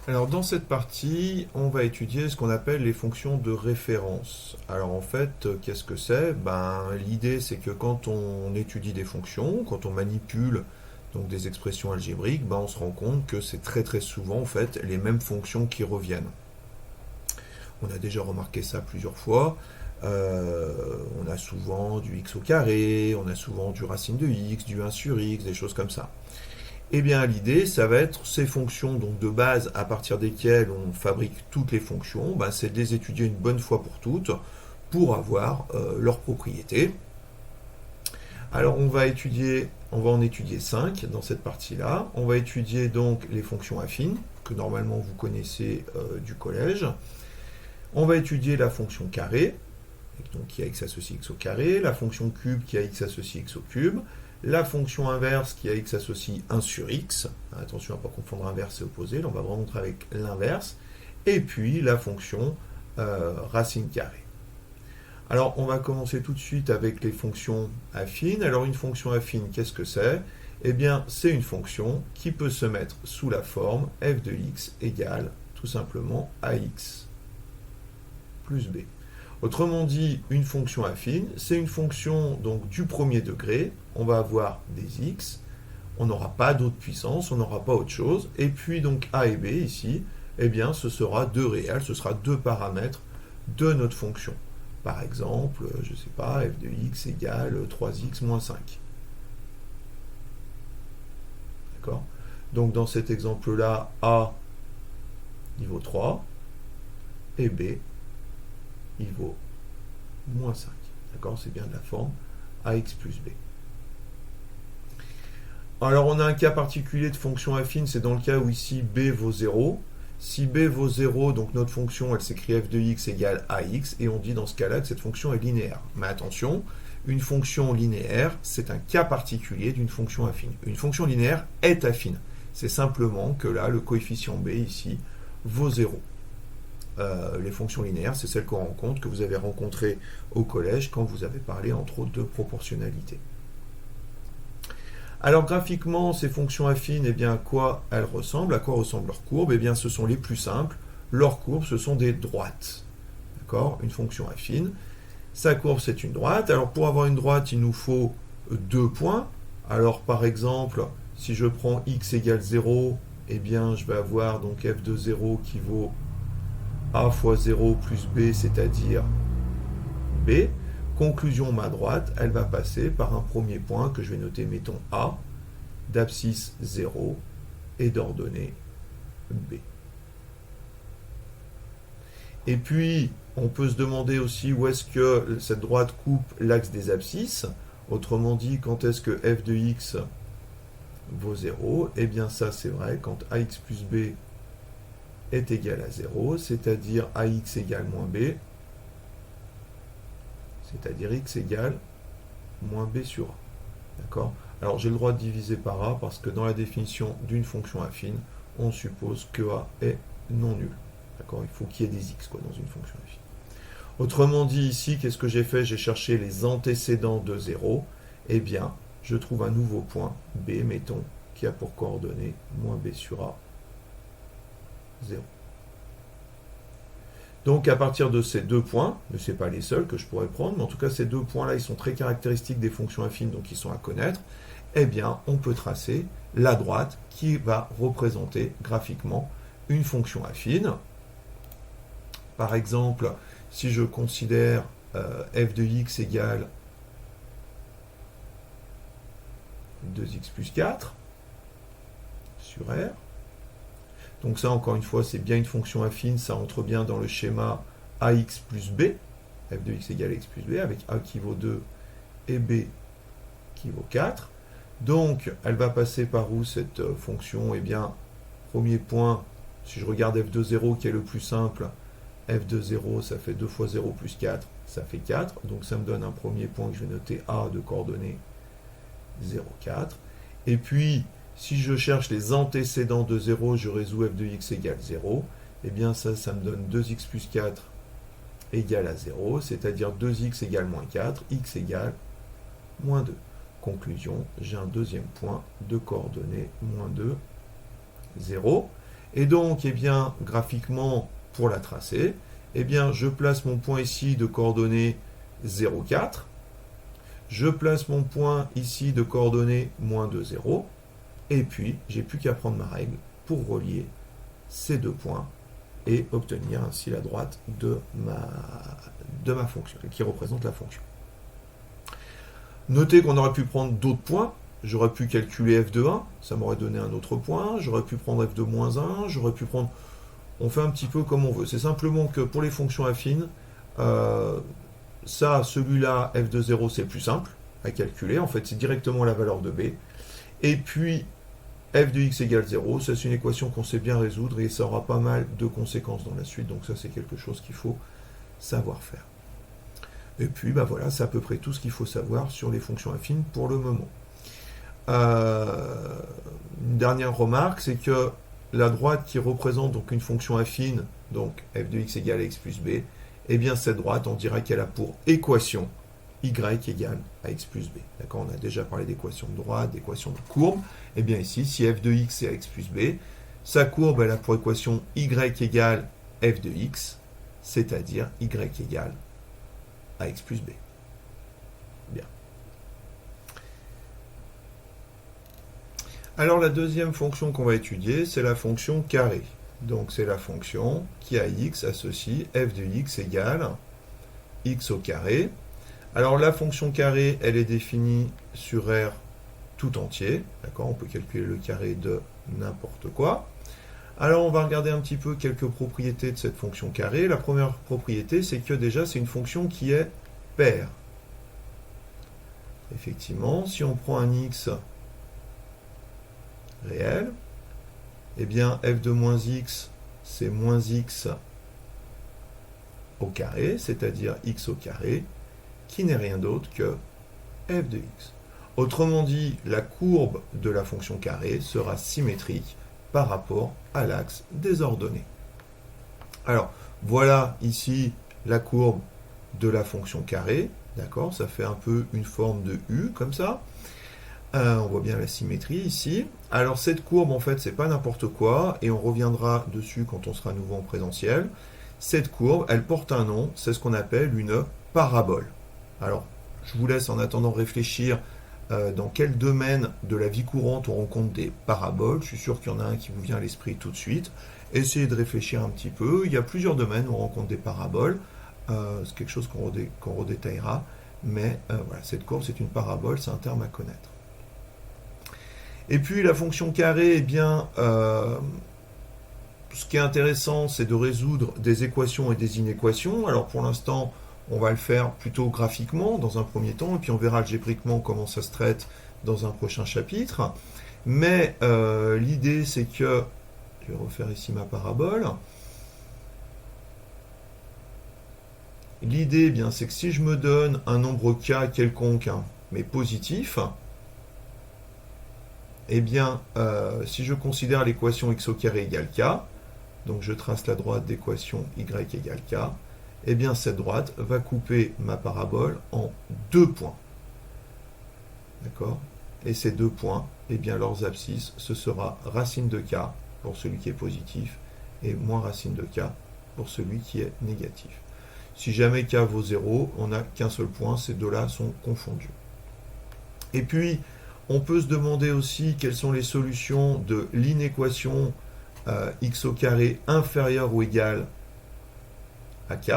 Alors dans cette partie, on va étudier ce qu'on appelle les fonctions de référence. Alors en fait, qu'est-ce que c'est? L'idée c'est que quand on étudie des fonctions, quand on manipule donc des expressions algébriques, on se rend compte que c'est très très souvent en fait les mêmes fonctions qui reviennent. On a déjà remarqué ça plusieurs fois. On a souvent du x au carré, on a souvent du racine de x, du 1 sur x, des choses comme ça. Eh bien, l'idée, ça va être ces fonctions donc de base à partir desquelles on fabrique toutes les fonctions, c'est de les étudier une bonne fois pour toutes pour avoir leurs propriétés. Alors, on va en étudier 5 dans cette partie-là. On va étudier donc les fonctions affines, que normalement vous connaissez du collège. On va étudier la fonction carré, donc qui a x associé x au carré, la fonction cube qui a x associé x au cube, la fonction inverse qui a x associe 1 sur x, attention à ne pas confondre inverse et opposé, là on va vraiment montrer avec l'inverse, et puis la fonction racine carrée. Alors on va commencer tout de suite avec les fonctions affines. Alors une fonction affine, qu'est-ce que c'est? Eh bien c'est une fonction qui peut se mettre sous la forme f de x égale tout simplement ax plus b. Autrement dit, une fonction affine, c'est une fonction donc du premier degré. On va avoir des x, on n'aura pas d'autre puissance, on n'aura pas autre chose. Et puis donc a et b ici, eh bien ce sera deux réels, ce sera deux paramètres de notre fonction. Par exemple, je ne sais pas, f de x égale 3x moins 5. D'accord? Donc dans cet exemple-là, a il vaut 3 et b il vaut moins 5. D'accord? C'est bien de la forme ax plus b. Alors on a un cas particulier de fonction affine, c'est dans le cas où ici b vaut 0. Si b vaut 0, donc notre fonction elle s'écrit f de x égale ax, et on dit dans ce cas-là que cette fonction est linéaire. Mais attention, une fonction linéaire, c'est un cas particulier d'une fonction affine. Une fonction linéaire est affine. C'est simplement que là, le coefficient b ici vaut 0. Les fonctions linéaires, c'est celles qu'on rencontre, que vous avez rencontrées au collège quand vous avez parlé entre autres de proportionnalité. Alors graphiquement, ces fonctions affines, eh bien, à quoi elles ressemblent? À quoi ressemblent leurs courbes? Eh bien, ce sont les plus simples. Leurs courbes, ce sont des droites. D'accord? Une fonction affine. Sa courbe, c'est une droite. Alors pour avoir une droite, il nous faut deux points. Alors par exemple, si je prends x égale 0, eh bien, je vais avoir donc f de 0 qui vaut a fois 0 plus b, c'est-à-dire b. Conclusion, ma droite, elle va passer par un premier point que je vais noter, mettons A, d'abscisse 0 et d'ordonnée B. Et puis, on peut se demander aussi où est-ce que cette droite coupe l'axe des abscisses. Autrement dit, quand est-ce que f de x vaut 0? Eh bien ça, c'est vrai, quand ax plus b est égal à 0, c'est-à-dire ax égale moins b, c'est-à-dire x égale moins b sur a. D'accord? Alors j'ai le droit de diviser par a parce que dans la définition d'une fonction affine, on suppose que a est non nul. D'accord? Il faut qu'il y ait des x dans une fonction affine. Autrement dit ici, qu'est-ce que j'ai fait? J'ai cherché les antécédents de 0. Eh bien, je trouve un nouveau point, b, mettons, qui a pour coordonnée moins b sur a, 0. Donc à partir de ces deux points, mais ce n'est pas les seuls que je pourrais prendre, mais en tout cas ces deux points-là, ils sont très caractéristiques des fonctions affines, donc ils sont à connaître, eh bien on peut tracer la droite qui va représenter graphiquement une fonction affine. Par exemple, si je considère f de x égale 2x plus 4 sur R, donc ça, encore une fois, c'est bien une fonction affine, ça entre bien dans le schéma ax plus b, f de x égale x plus b, avec a qui vaut 2 et b qui vaut 4. Donc, elle va passer par où cette fonction? Eh bien, premier point, si je regarde f de 0 qui est le plus simple, f de 0, ça fait 2 fois 0 plus 4, ça fait 4. Donc ça me donne un premier point que je vais noter a de coordonnées 0, 4. Et puis, si je cherche les antécédents de 0, je résous f de x égale 0. Eh bien ça me donne 2x plus 4 égale à 0, c'est-à-dire 2x égale moins 4, x égale moins 2. Conclusion, j'ai un deuxième point de coordonnées moins 2, 0. Et donc, eh bien, graphiquement, pour la tracer, eh bien, je place mon point ici de coordonnées 0,4. Je place mon point ici de coordonnées moins 2, 0. Et puis, j'ai plus qu'à prendre ma règle pour relier ces deux points et obtenir ainsi la droite de ma fonction, qui représente la fonction. Notez qu'on aurait pu prendre d'autres points. J'aurais pu calculer f de 1, ça m'aurait donné un autre point. J'aurais pu prendre f de moins 1, j'aurais pu prendre... On fait un petit peu comme on veut. C'est simplement que pour les fonctions affines, celui-là, f de 0, c'est plus simple à calculer. En fait, c'est directement la valeur de b. Et puis, f de x égale 0, ça c'est une équation qu'on sait bien résoudre et ça aura pas mal de conséquences dans la suite. Donc ça, c'est quelque chose qu'il faut savoir faire. Et puis, bah voilà, c'est à peu près tout ce qu'il faut savoir sur les fonctions affines pour le moment. Une dernière remarque, c'est que la droite qui représente donc une fonction affine, donc f de x égale x plus b, eh bien cette droite, on dirait qu'elle a pour équation y égale à x plus b. D'accord, on a déjà parlé d'équation de droite, d'équation de courbe. Eh bien ici, si f de x est à x plus b, sa courbe, elle a pour équation y égale f de x, c'est-à-dire y égale à x plus b. Bien. Alors la deuxième fonction qu'on va étudier, c'est la fonction carré. Donc c'est la fonction qui à x associe f de x égale x au carré. Alors la fonction carré, elle est définie sur R tout entier. D'accord, on peut calculer le carré de n'importe quoi. Alors on va regarder un petit peu quelques propriétés de cette fonction carré. La première propriété, c'est que déjà c'est une fonction qui est paire. Effectivement, si on prend un x réel, eh bien f de moins x, c'est moins x au carré, c'est-à-dire x au carré, qui n'est rien d'autre que f de x. Autrement dit, la courbe de la fonction carré sera symétrique par rapport à l'axe des ordonnées. Alors, voilà ici la courbe de la fonction carré, d'accord, ça fait un peu une forme de U, comme ça. On voit bien la symétrie ici. Alors cette courbe, en fait, c'est pas n'importe quoi, et on reviendra dessus quand on sera à nouveau en présentiel. Cette courbe, elle porte un nom, c'est ce qu'on appelle une parabole. Alors, je vous laisse en attendant réfléchir dans quel domaine de la vie courante on rencontre des paraboles. Je suis sûr qu'il y en a un qui vous vient à l'esprit tout de suite. Essayez de réfléchir un petit peu. Il y a plusieurs domaines où on rencontre des paraboles. C'est quelque chose qu'on redétaillera. Mais voilà, cette courbe, c'est une parabole, c'est un terme à connaître. Et puis la fonction carré, eh bien, ce qui est intéressant, c'est de résoudre des équations et des inéquations. Alors pour l'instant, on va le faire plutôt graphiquement dans un premier temps, et puis on verra algébriquement comment ça se traite dans un prochain chapitre. Mais l'idée, c'est que, je vais refaire ici ma parabole. L'idée, eh bien, c'est que si je me donne un nombre k quelconque, hein, mais positif, eh bien, si je considère l'équation x au carré égale k, donc je trace la droite d'équation y égale k, eh bien cette droite va couper ma parabole en deux points. D'accord? Et ces deux points, eh bien leurs abscisses, ce sera racine de k pour celui qui est positif et moins racine de k pour celui qui est négatif. Si jamais k vaut 0, on n'a qu'un seul point, ces deux-là sont confondus. Et puis, on peut se demander aussi quelles sont les solutions de l'inéquation x au carré inférieur ou égal à k.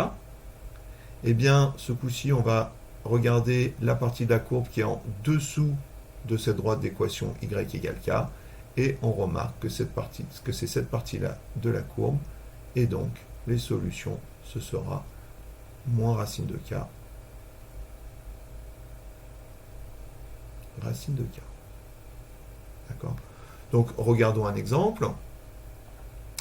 Eh bien, ce coup-ci, on va regarder la partie de la courbe qui est en dessous de cette droite d'équation y égale k, et on remarque que c'est cette partie-là de la courbe, et donc les solutions, ce sera moins racine de k, racine de k. D'accord? Donc, regardons un exemple.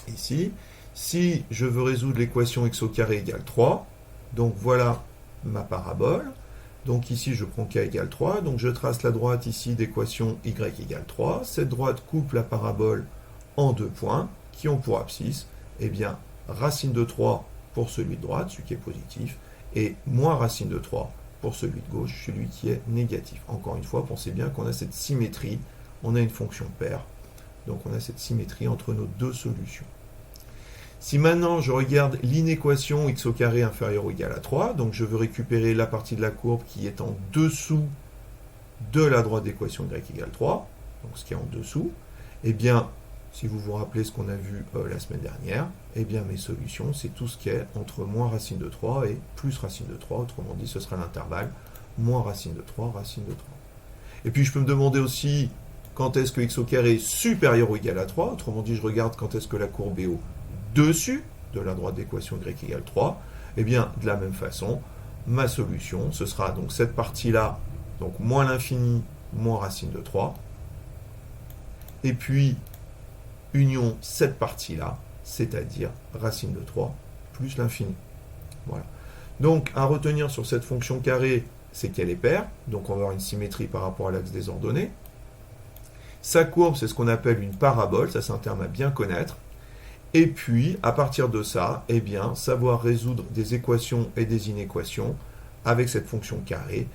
Ici, si je veux résoudre l'équation x au carré égale 3, donc voilà ma parabole. Donc ici, je prends k égale 3, donc je trace la droite ici d'équation y égale 3. Cette droite coupe la parabole en deux points, qui ont pour abscisse, eh bien, racine de 3 pour celui de droite, celui qui est positif, et moins racine de 3 pour celui de gauche, celui qui est négatif. Encore une fois, pensez bien qu'on a cette symétrie, on a une fonction paire, Donc on a cette symétrie entre nos deux solutions. Si maintenant je regarde l'inéquation x au carré inférieur ou égal à 3, donc je veux récupérer la partie de la courbe qui est en dessous de la droite d'équation y égale 3, donc ce qui est en dessous, eh bien, si vous vous rappelez ce qu'on a vu la semaine dernière, eh bien mes solutions, c'est tout ce qui est entre moins racine de 3 et plus racine de 3, autrement dit, ce sera l'intervalle moins racine de 3, racine de 3. Et puis je peux me demander aussi quand est-ce que x au carré est supérieur ou égal à 3, autrement dit, je regarde quand est-ce que la courbe est au-dessus de la droite d'équation y égale 3, eh bien, de la même façon, ma solution, ce sera donc cette partie-là, donc moins l'infini, moins racine de 3, et puis union cette partie-là, c'est-à-dire racine de 3 plus l'infini. Voilà. Donc, à retenir sur cette fonction carrée, c'est qu'elle est paire, donc on va avoir une symétrie par rapport à l'axe des ordonnées. Sa courbe, c'est ce qu'on appelle une parabole, ça c'est un terme à bien connaître. Et puis, à partir de ça, eh bien, savoir résoudre des équations et des inéquations avec cette fonction carrée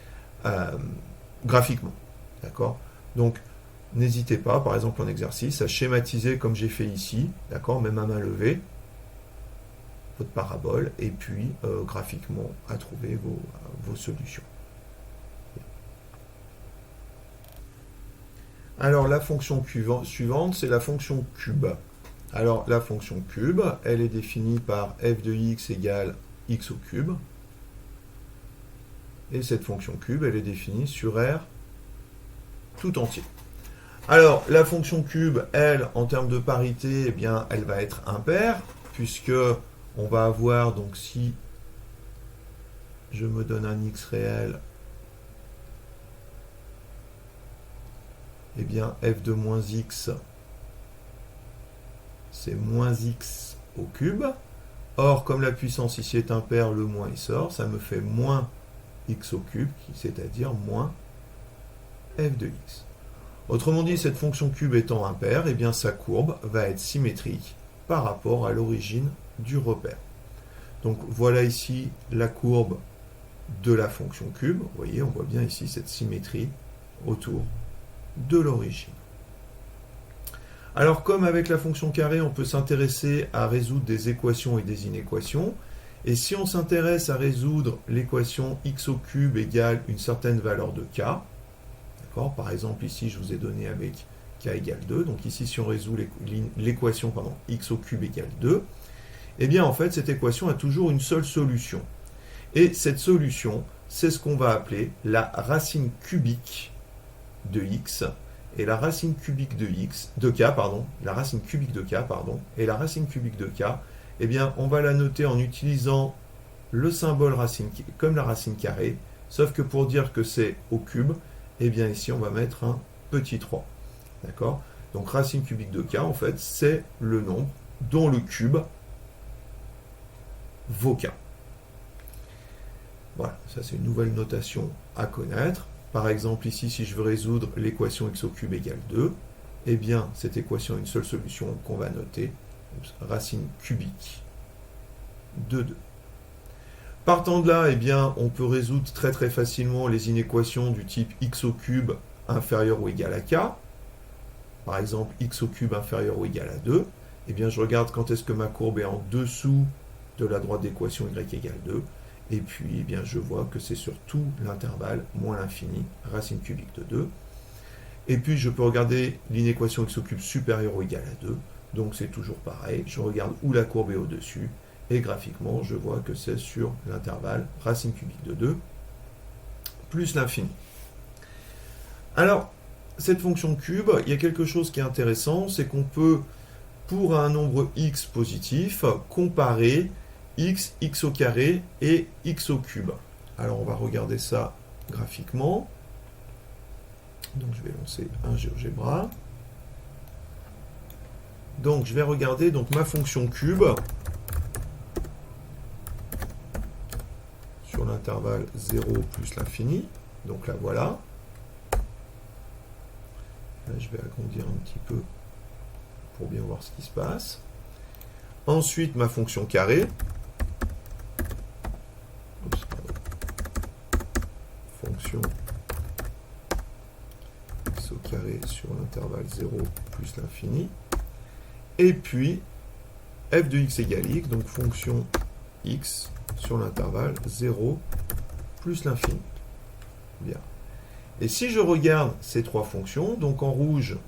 graphiquement. D'accord? Donc, n'hésitez pas, par exemple en exercice, à schématiser comme j'ai fait ici, d'accord, même à main levée, votre parabole, et puis graphiquement à trouver vos solutions. Alors, la fonction suivante, c'est la fonction cube. Alors, la fonction cube, elle est définie par f de x égale x au cube. Et cette fonction cube, elle est définie sur R tout entier. Alors, la fonction cube, elle, en termes de parité, eh bien, elle va être impaire, puisque on va avoir, donc si je me donne un x réel, eh bien, f de moins x, c'est moins x au cube. Or, comme la puissance ici est impaire, le moins il sort, ça me fait moins x au cube, c'est-à-dire moins f de x. Autrement dit, cette fonction cube étant impaire, eh bien sa courbe va être symétrique par rapport à l'origine du repère. Donc voilà ici la courbe de la fonction cube. Vous voyez, on voit bien ici cette symétrie autour de l'origine. Alors comme avec la fonction carrée, on peut s'intéresser à résoudre des équations et des inéquations. Et si on s'intéresse à résoudre l'équation x au cube égale une certaine valeur de k, par exemple, ici, je vous ai donné avec k égale 2. Donc ici, si on résout l'équation x au cube égale 2, eh bien, en fait, cette équation a toujours une seule solution. Et cette solution, c'est ce qu'on va appeler la racine cubique de x. Et la racine cubique de k, la racine cubique de k, et la racine cubique de k, eh bien, on va la noter en utilisant le symbole racine comme la racine carrée, sauf que pour dire que c'est au cube, eh bien ici on va mettre un petit 3. D'accord? Donc racine cubique de k, en fait, c'est le nombre dont le cube vaut k. Voilà, ça c'est une nouvelle notation à connaître. Par exemple, ici, si je veux résoudre l'équation x au cube égale 2, eh bien cette équation a une seule solution qu'on va noter, racine cubique de 2. Partant de là, eh bien, on peut résoudre très très facilement les inéquations du type x au cube inférieur ou égal à k. Par exemple, x au cube inférieur ou égal à 2. Eh bien, je regarde quand est-ce que ma courbe est en dessous de la droite d'équation y égale 2. Et puis, eh bien, je vois que c'est sur tout l'intervalle moins l'infini, racine cubique de 2. Et puis, je peux regarder l'inéquation x au cube supérieur ou égal à 2. Donc, c'est toujours pareil. Je regarde où la courbe est au-dessus. Et graphiquement, je vois que c'est sur l'intervalle racine cubique de 2 plus l'infini. Alors, cette fonction cube, il y a quelque chose qui est intéressant, c'est qu'on peut, pour un nombre x positif, comparer x, x au carré et x au cube. Alors, on va regarder ça graphiquement. Donc, je vais lancer un GeoGebra. Donc, je vais regarder donc, ma fonction cube sur l'intervalle 0 plus l'infini. Donc là, voilà. Là, je vais agrandir un petit peu pour bien voir ce qui se passe. Ensuite, ma fonction carrée. Fonction x au carré sur l'intervalle 0 plus l'infini. Et puis, f de x égale x, donc fonction x sur l'intervalle 0 plus l'infini. Bien. Et si je regarde ces trois fonctions, donc en rouge,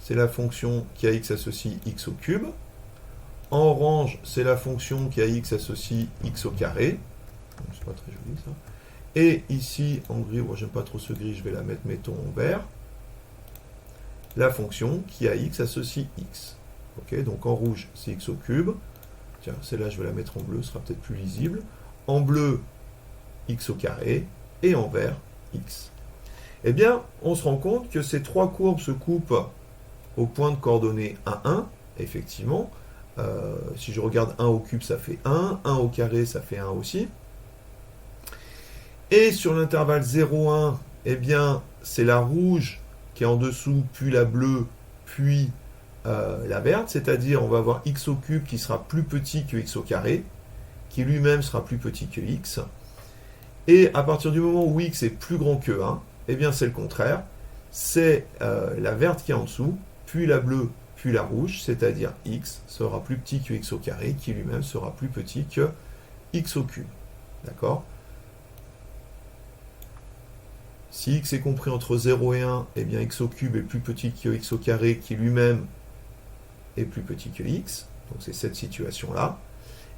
c'est la fonction qui a x associe x au cube. En orange, c'est la fonction qui a x associe x au carré. C'est pas très joli ça. Et ici, en gris, moi j'aime pas trop ce gris, je vais la mettre, mettons, en vert. La fonction qui a x associe x. Ok, donc en rouge, c'est x au cube. Tiens, celle-là, je vais la mettre en bleu, ce sera peut-être plus lisible. En bleu, x au carré. Et en vert, x. Eh bien, on se rend compte que ces trois courbes se coupent au point de coordonnées 1, 1. Effectivement, si je regarde 1 au cube, ça fait 1. 1 au carré, ça fait 1 aussi. Et sur l'intervalle 0, 1, eh bien, c'est la rouge qui est en dessous, puis la bleue, puis la verte, c'est-à-dire on va avoir x au cube qui sera plus petit que x au carré, qui lui-même sera plus petit que x. Et à partir du moment où x est plus grand que 1, eh bien c'est le contraire, c'est la verte qui est en dessous, puis la bleue, puis la rouge, c'est-à-dire x sera plus petit que x au carré, qui lui-même sera plus petit que x au cube. D'accord ? Si x est compris entre 0 et 1, eh bien x au cube est plus petit que x au carré, qui lui-même est plus petit que x. Donc c'est cette situation-là.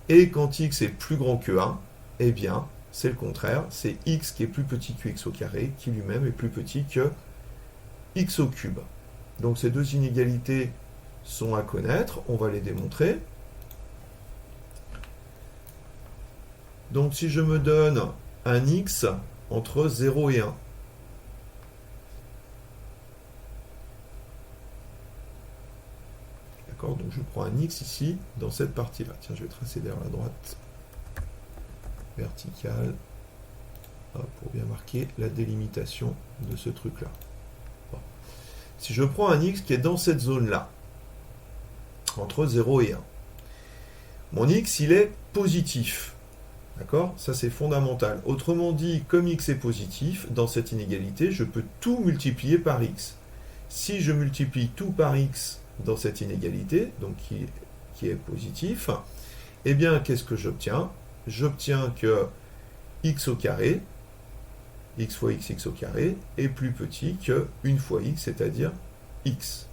Et quand x est plus grand que 1, eh bien c'est le contraire. C'est x qui est plus petit que x au carré, qui lui-même est plus petit que x au cube. Donc ces deux inégalités sont à connaître. On va les démontrer. Donc si je me donne un x entre 0 et 1, d'accord, donc je prends un x ici, dans cette partie-là. Tiens, je vais tracer vers la droite. Verticale. Pour bien marquer la délimitation de ce truc-là. Bon. Si je prends un x qui est dans cette zone-là, entre 0 et 1, mon x, il est positif. D'accord ? Ça, c'est fondamental. Autrement dit, comme x est positif, dans cette inégalité, je peux tout multiplier par x. Si je multiplie tout par x dans cette inégalité, donc qui est positif, eh bien, qu'est-ce que j'obtiens ? J'obtiens que x au carré, x fois x, x au carré, est plus petit que 1 fois x, c'est-à-dire x.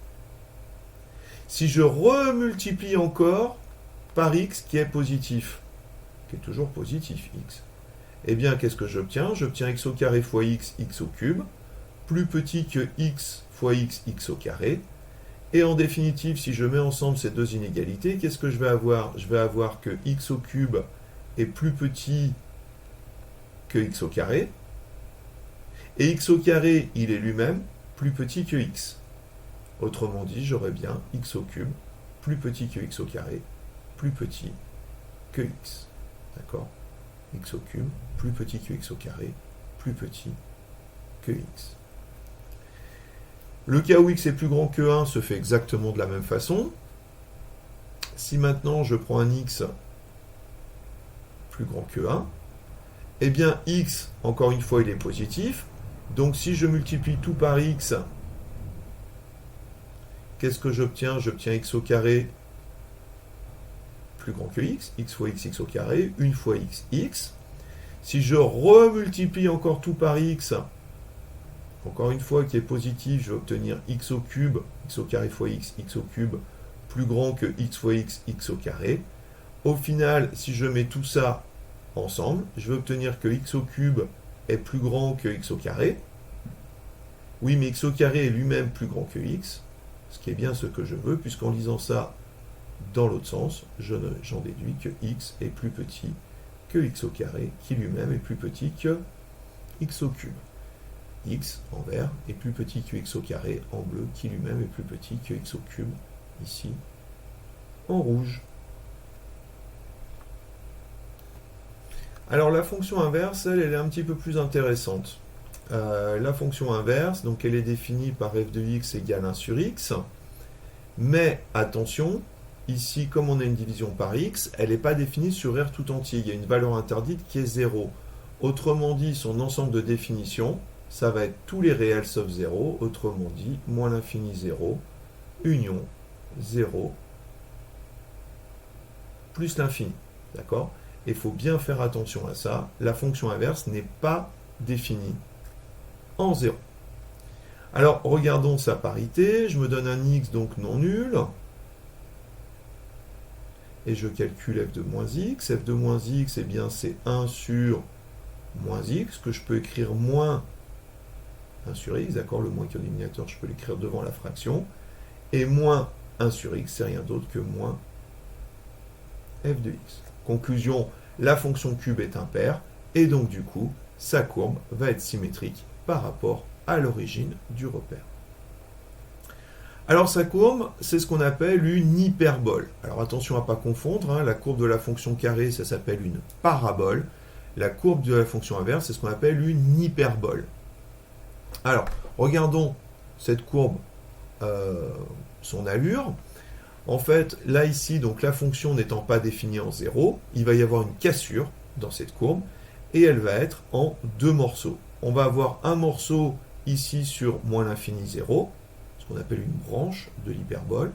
Si je remultiplie encore par x qui est positif, qui est toujours positif, x, eh bien, qu'est-ce que j'obtiens ? J'obtiens x au carré fois x, x au cube, plus petit que x fois x, x au carré. Et en définitive, si je mets ensemble ces deux inégalités, qu'est-ce que je vais avoir ? Je vais avoir que x au cube est plus petit que x au carré. Et x au carré, il est lui-même plus petit que x. Autrement dit, j'aurais bien x au cube plus petit que x au carré, plus petit que x. D'accord ? X au cube plus petit que x au carré, plus petit que x. Le cas où x est plus grand que 1 se fait exactement de la même façon. Si maintenant je prends un x plus grand que 1, eh bien x, encore une fois, il est positif. Donc si je multiplie tout par x, qu'est-ce que j'obtiens ? J'obtiens x au carré plus grand que x fois x, x au carré, 1 fois x, x. Si je remultiplie encore tout par x, encore une fois qui est positif, je vais obtenir x au cube, x au carré fois x, x au cube, plus grand que x fois x, x au carré. Au final, si je mets tout ça ensemble, je vais obtenir que x au cube est plus grand que x au carré. Oui, mais x au carré est lui-même plus grand que x, ce qui est bien ce que je veux, puisqu'en lisant ça dans l'autre sens, j'en déduis que x est plus petit que x au carré, qui lui-même est plus petit que x au cube. X en vert est plus petit que x au carré en bleu, qui lui-même est plus petit que x au cube, ici, en rouge. Alors la fonction inverse, elle est un petit peu plus intéressante. La fonction inverse, donc elle est définie par f de x égale 1 sur x, mais attention, ici, comme on a une division par x, elle n'est pas définie sur R tout entier. Il y a une valeur interdite qui est 0. Autrement dit, son ensemble de définitions, ça va être tous les réels sauf 0, autrement dit, moins l'infini 0, union 0, plus l'infini. D'accord? Et il faut bien faire attention à ça, la fonction inverse n'est pas définie en 0. Alors, regardons sa parité, je me donne un x donc non nul, et je calcule f de moins x. F de moins x, eh bien c'est 1 sur moins x, que je peux écrire moins 1 sur x, d'accord, le moins qui est au dénominateur, je peux l'écrire devant la fraction, et moins 1 sur x, c'est rien d'autre que moins f de x. Conclusion, la fonction cube est impaire, et donc du coup, sa courbe va être symétrique par rapport à l'origine du repère. Alors sa courbe, c'est ce qu'on appelle une hyperbole. Alors attention à ne pas confondre, hein, la courbe de la fonction carrée, ça s'appelle une parabole. La courbe de la fonction inverse, c'est ce qu'on appelle une hyperbole. Alors, regardons cette courbe, son allure. En fait, là ici, donc la fonction n'étant pas définie en 0, il va y avoir une cassure dans cette courbe, et elle va être en deux morceaux. On va avoir un morceau ici sur moins l'infini 0, ce qu'on appelle une branche de l'hyperbole,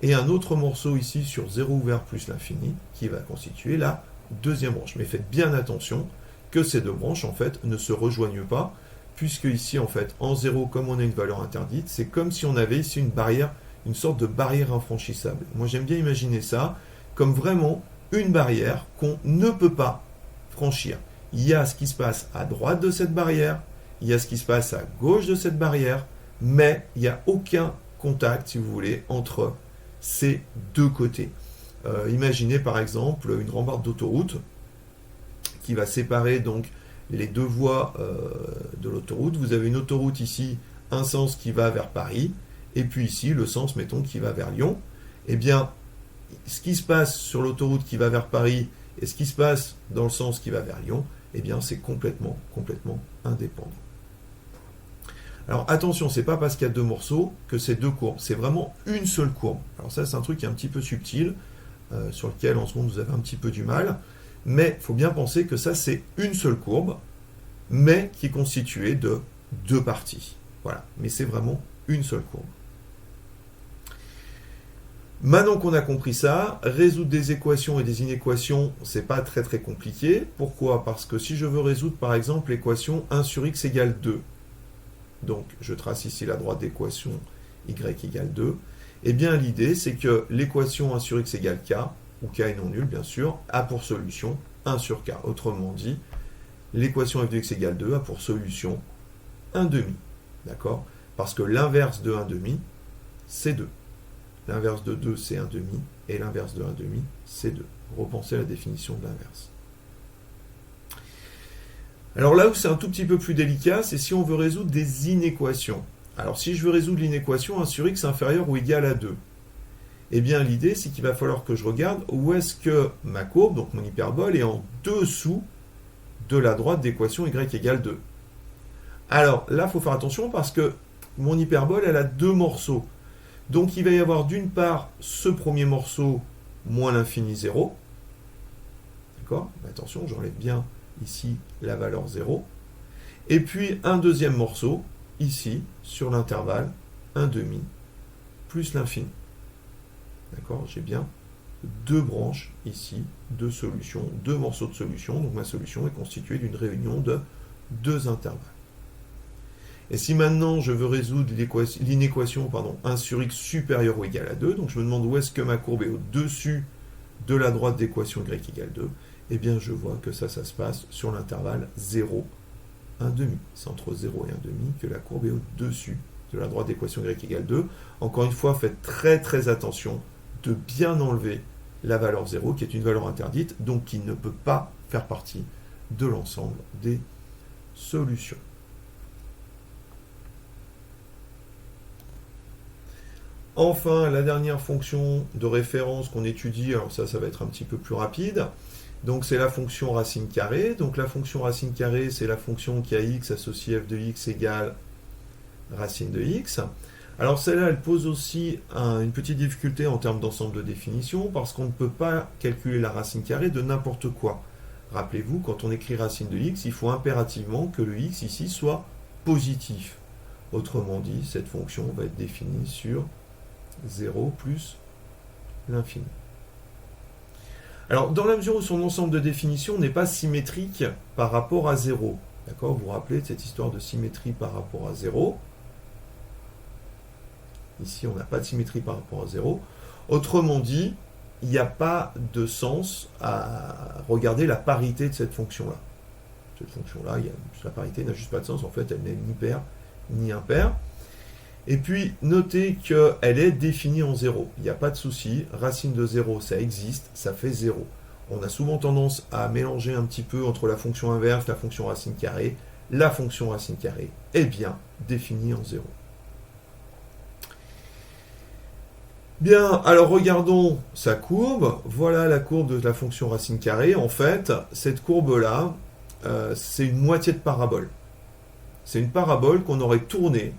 et un autre morceau ici sur 0 ouvert plus l'infini, qui va constituer la deuxième branche. Mais faites bien attention que ces deux branches, en fait, ne se rejoignent pas, puisque ici, en fait, en 0, comme on a une valeur interdite, c'est comme si on avait ici une barrière, une sorte de barrière infranchissable. Moi, j'aime bien imaginer ça comme vraiment une barrière qu'on ne peut pas franchir. Il y a ce qui se passe à droite de cette barrière, il y a ce qui se passe à gauche de cette barrière, mais il n'y a aucun contact, si vous voulez, entre ces deux côtés. Imaginez par exemple une rambarde d'autoroute qui va séparer donc les deux voies de l'autoroute. Vous avez une autoroute ici, un sens qui va vers Paris, et puis ici le sens, mettons, qui va vers Lyon. Eh bien, ce qui se passe sur l'autoroute qui va vers Paris et ce qui se passe dans le sens qui va vers Lyon, eh bien, c'est complètement indépendant. Alors attention, c'est pas parce qu'il y a deux morceaux que c'est deux courbes, c'est vraiment une seule courbe. Alors ça, c'est un truc qui est un petit peu subtil, sur lequel en ce moment vous avez un petit peu du mal, mais il faut bien penser que ça, c'est une seule courbe, mais qui est constituée de deux parties. Voilà, mais c'est vraiment une seule courbe. Maintenant qu'on a compris ça, résoudre des équations et des inéquations, c'est pas très compliqué. Pourquoi? Parce que si je veux résoudre par exemple l'équation 1 sur x égale 2, donc je trace ici la droite d'équation y égale 2, eh bien l'idée c'est que l'équation 1 sur x égale k, où k est non nul bien sûr, a pour solution 1 sur k. Autrement dit, l'équation f de x égale 2 a pour solution 1 demi. D'accord? Parce que l'inverse de 1 demi, c'est 2. L'inverse de 2, c'est 1 demi, et l'inverse de 1 demi, c'est 2. Repensez à la définition de l'inverse. Alors là où c'est un tout petit peu plus délicat, c'est si on veut résoudre des inéquations. Alors si je veux résoudre l'inéquation 1 sur x inférieur ou égal à 2, eh bien l'idée c'est qu'il va falloir que je regarde où est-ce que ma courbe, donc mon hyperbole, est en dessous de la droite d'équation y égale 2. Alors là, il faut faire attention parce que mon hyperbole, elle a deux morceaux. Donc il va y avoir d'une part ce premier morceau moins l'infini 0. D'accord? Attention, j'enlève bien ici la valeur 0. Et puis un deuxième morceau, ici, sur l'intervalle 1 demi plus l'infini. D'accord? J'ai bien deux branches ici, deux solutions, deux morceaux de solution. Donc ma solution est constituée d'une réunion de deux intervalles. Et si maintenant je veux résoudre l'inéquation 1 sur x supérieur ou égal à 2, donc je me demande où est-ce que ma courbe est au-dessus de la droite d'équation y égale 2, eh bien je vois que ça se passe sur l'intervalle 0, 1 demi. C'est entre 0 et 1 demi que la courbe est au-dessus de la droite d'équation y égale 2. Encore une fois, faites très attention de bien enlever la valeur 0, qui est une valeur interdite, donc qui ne peut pas faire partie de l'ensemble des solutions. Enfin, la dernière fonction de référence qu'on étudie, alors ça va être un petit peu plus rapide, donc c'est la fonction racine carrée. Donc la fonction racine carrée, c'est la fonction qui a x associé f de x égale racine de x. Alors celle-là, elle pose aussi une petite difficulté en termes d'ensemble de définition, parce qu'on ne peut pas calculer la racine carrée de n'importe quoi. Rappelez-vous, quand on écrit racine de x, il faut impérativement que le x ici soit positif. Autrement dit, cette fonction va être définie sur 0 plus l'infini. Alors, dans la mesure où son ensemble de définition n'est pas symétrique par rapport à 0, d'accord, vous vous rappelez de cette histoire de symétrie par rapport à 0. Ici, on n'a pas de symétrie par rapport à 0. Autrement dit, il n'y a pas de sens à regarder la parité de cette fonction-là. Cette fonction-là, la parité n'a juste pas de sens. En fait, elle n'est ni paire ni impair. Et puis, notez qu'elle est définie en 0. Il n'y a pas de souci. Racine de 0, ça existe, ça fait 0. On a souvent tendance à mélanger un petit peu entre la fonction inverse, la fonction racine carrée. La fonction racine carrée est bien définie en 0. Bien, alors regardons sa courbe. Voilà la courbe de la fonction racine carrée. En fait, cette courbe-là, c'est une moitié de parabole. C'est une parabole qu'on aurait tournée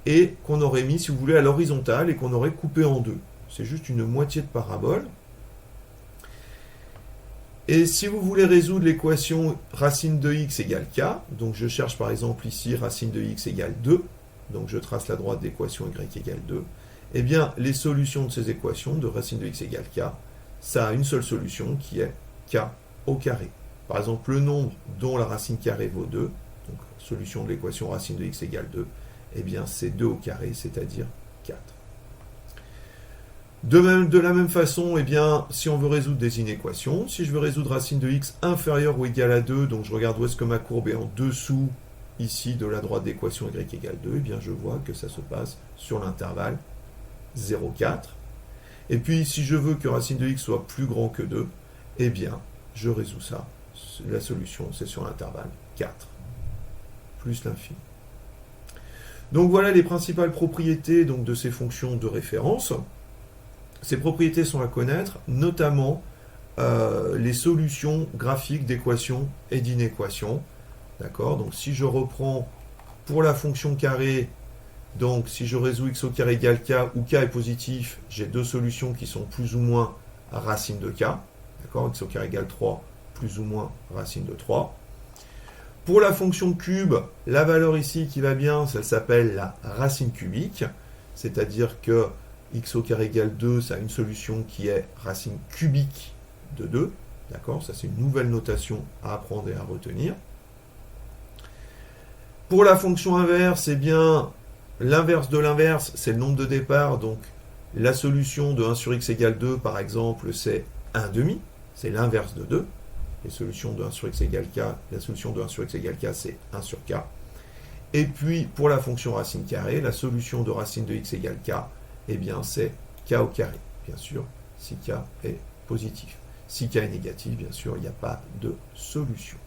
et qu'on aurait mis, si vous voulez, à l'horizontale et qu'on aurait coupé en deux. C'est juste une moitié de parabole. Et si vous voulez résoudre l'équation racine de x égale k, donc je cherche par exemple ici racine de x égale 2, donc je trace la droite d'équation y égale 2, eh bien, les solutions de ces équations de racine de x égale k, ça a une seule solution qui est k au carré. Par exemple, le nombre dont la racine carrée vaut 2, donc solution de l'équation racine de x égale 2, eh bien, c'est 2 au carré, c'est-à-dire 4. De la même façon, eh bien, si on veut résoudre des inéquations, si je veux résoudre racine de x inférieure ou égale à 2, donc je regarde où est-ce que ma courbe est en dessous, ici, de la droite d'équation y égale 2, eh bien, je vois que ça se passe sur l'intervalle 0, 4. Et puis, si je veux que racine de x soit plus grand que 2, eh bien, je résous ça. La solution, c'est sur l'intervalle 4, plus l'infini. Donc, voilà les principales propriétés donc, de ces fonctions de référence. Ces propriétés sont à connaître, notamment les solutions graphiques d'équations et d'inéquations. D'accord? Donc, si je reprends pour la fonction carrée, donc, si je résous x au carré égale k, où k est positif, j'ai deux solutions qui sont plus ou moins racine de k. D'accord, x au carré égale 3, plus ou moins racine de 3. Pour la fonction cube, la valeur ici qui va bien, ça s'appelle la racine cubique. C'est-à-dire que x au carré égale 2, ça a une solution qui est racine cubique de 2. D'accord, ça c'est une nouvelle notation à apprendre et à retenir. Pour la fonction inverse, eh bien, l'inverse de l'inverse, c'est le nombre de départ. Donc, la solution de 1 sur x égale 2, par exemple, c'est 1,5. C'est l'inverse de 2. Les solutions de 1 sur x égale k, la solution de 1 sur x égale k, c'est 1 sur k. Et puis, pour la fonction racine carrée, la solution de racine de x égale k, eh bien, c'est k au carré. Bien sûr, si k est positif. Si k est négatif, bien sûr, il n'y a pas de solution.